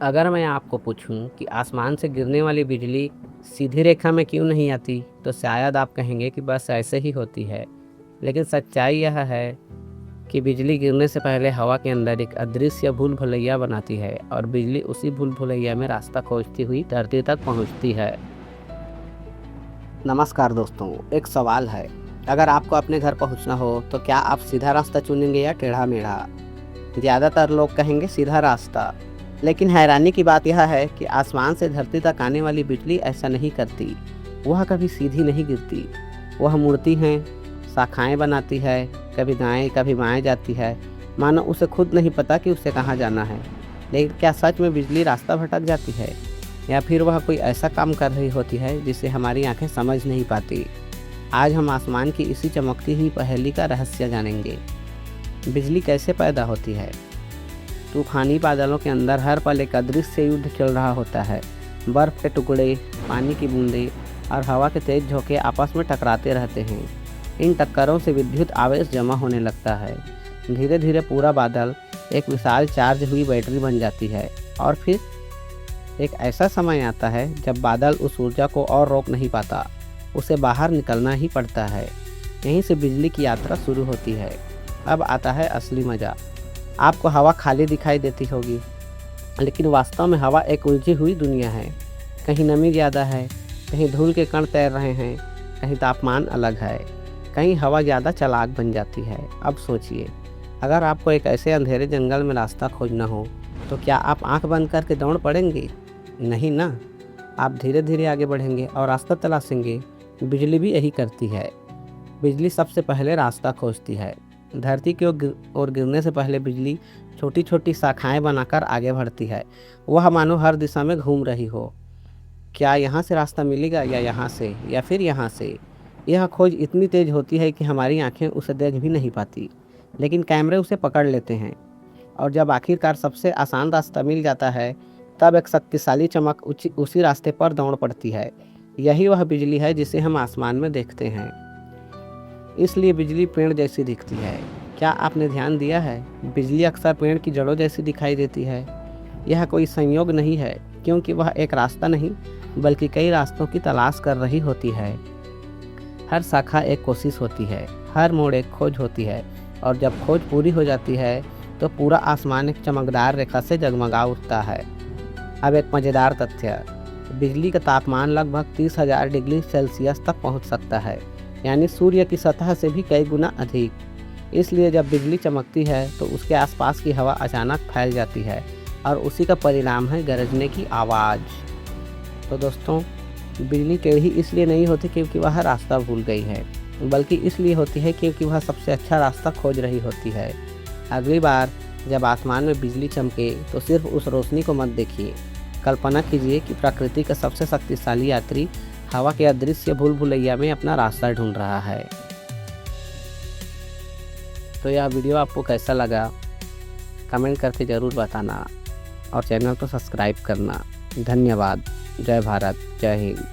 अगर मैं आपको पूछूं कि आसमान से गिरने वाली बिजली सीधी रेखा में क्यों नहीं आती, तो शायद आप कहेंगे कि बस ऐसे ही होती है। लेकिन सच्चाई यह है कि बिजली गिरने से पहले हवा के अंदर एक अदृश्य भूल भुलैया बनाती है और बिजली उसी भूल भुलैया में रास्ता खोजती हुई धरती तक पहुंचती है। नमस्कार दोस्तों, एक सवाल है। अगर आपको अपने घर पहुंचना हो तो क्या आप सीधा रास्ता चुनेंगे या टेढ़ा मेढ़ा? ज़्यादातर लोग कहेंगे सीधा रास्ता। लेकिन हैरानी की बात यह है कि आसमान से धरती तक आने वाली बिजली ऐसा नहीं करती। वह कभी सीधी नहीं गिरती, वह मुड़ती है, शाखाएं बनाती है, कभी दाएं कभी बाएं जाती है, मानो उसे खुद नहीं पता कि उसे कहाँ जाना है। लेकिन क्या सच में बिजली रास्ता भटक जाती है, या फिर वह कोई ऐसा काम कर रही होती है जिसे हमारी आंखें समझ नहीं पाती? आज हम आसमान की इसी चमकती हुई पहेली का रहस्य जानेंगे। बिजली कैसे पैदा होती है? तूफानी बादलों के अंदर हर पल एक अदृश्य युद्ध चल रहा होता है। बर्फ के टुकड़े, पानी की बूंदें और हवा के तेज झोंके आपस में टकराते रहते हैं। इन टक्करों से विद्युत आवेश जमा होने लगता है। धीरे धीरे पूरा बादल एक विशाल चार्ज हुई बैटरी बन जाती है और फिर एक ऐसा समय आता है जब बादल उस ऊर्जा को और रोक नहीं पाता, उसे बाहर निकलना ही पड़ता है। यहीं से बिजली की यात्रा शुरू होती है। अब आता है असली मज़ा। आपको हवा खाली दिखाई देती होगी, लेकिन वास्तव में हवा एक उलझी हुई दुनिया है। कहीं नमी ज़्यादा है, कहीं धूल के कण तैर रहे हैं, कहीं तापमान अलग है, कहीं हवा ज़्यादा चालाक बन जाती है। अब सोचिए, अगर आपको एक ऐसे अंधेरे जंगल में रास्ता खोजना हो तो क्या आप आंख बंद करके दौड़ पड़ेंगे? नहीं ना, आप धीरे धीरे आगे बढ़ेंगे और रास्ता तलाशेंगे। बिजली भी यही करती है। बिजली सबसे पहले रास्ता खोजती है। धरती की ओर गिरने से पहले बिजली छोटी छोटी शाखाएं बनाकर आगे बढ़ती है। वह मानो हर दिशा में घूम रही हो। क्या यहाँ से रास्ता मिलेगा, या यहाँ से, या फिर यहाँ से? यह खोज इतनी तेज होती है कि हमारी आंखें उसे देख भी नहीं पाती, लेकिन कैमरे उसे पकड़ लेते हैं। और जब आखिरकार सबसे आसान रास्ता मिल जाता है, तब एक शक्तिशाली चमक उसी रास्ते पर दौड़ पड़ती है। यही वह बिजली है जिसे हम आसमान में देखते हैं। इसलिए बिजली पेड़ जैसी दिखती है। क्या आपने ध्यान दिया है, बिजली अक्सर पेड़ की जड़ों जैसी दिखाई देती है? यह कोई संयोग नहीं है, क्योंकि वह एक रास्ता नहीं बल्कि कई रास्तों की तलाश कर रही होती है। हर शाखा एक कोशिश होती है, हर मोड़ एक खोज होती है, और जब खोज पूरी हो जाती है तो पूरा आसमान एक चमकदार रेखा से जगमगा उठता है। अब एक मज़ेदार तथ्य, बिजली का तापमान लगभग 30,000 डिग्री सेल्सियस तक पहुंच सकता है, यानी सूर्य की सतह से भी कई गुना अधिक। इसलिए जब बिजली चमकती है तो उसके आसपास की हवा अचानक फैल जाती है, और उसी का परिणाम है गरजने की आवाज़। तो दोस्तों, बिजली टेढ़ी इसलिए नहीं होती क्योंकि वह रास्ता भूल गई है, बल्कि इसलिए होती है क्योंकि वह सबसे अच्छा रास्ता खोज रही होती है। अगली बार जब आसमान में बिजली चमके तो सिर्फ उस रोशनी को मत देखिए, कल्पना कीजिए कि प्रकृति का सबसे शक्तिशाली यात्री हवा के अदृश्य भूल भुलैया में अपना रास्ता ढूंढ रहा है। तो यह वीडियो आपको कैसा लगा, कमेंट करके ज़रूर बताना और चैनल को सब्सक्राइब करना। धन्यवाद। जय भारत, जय हिंद।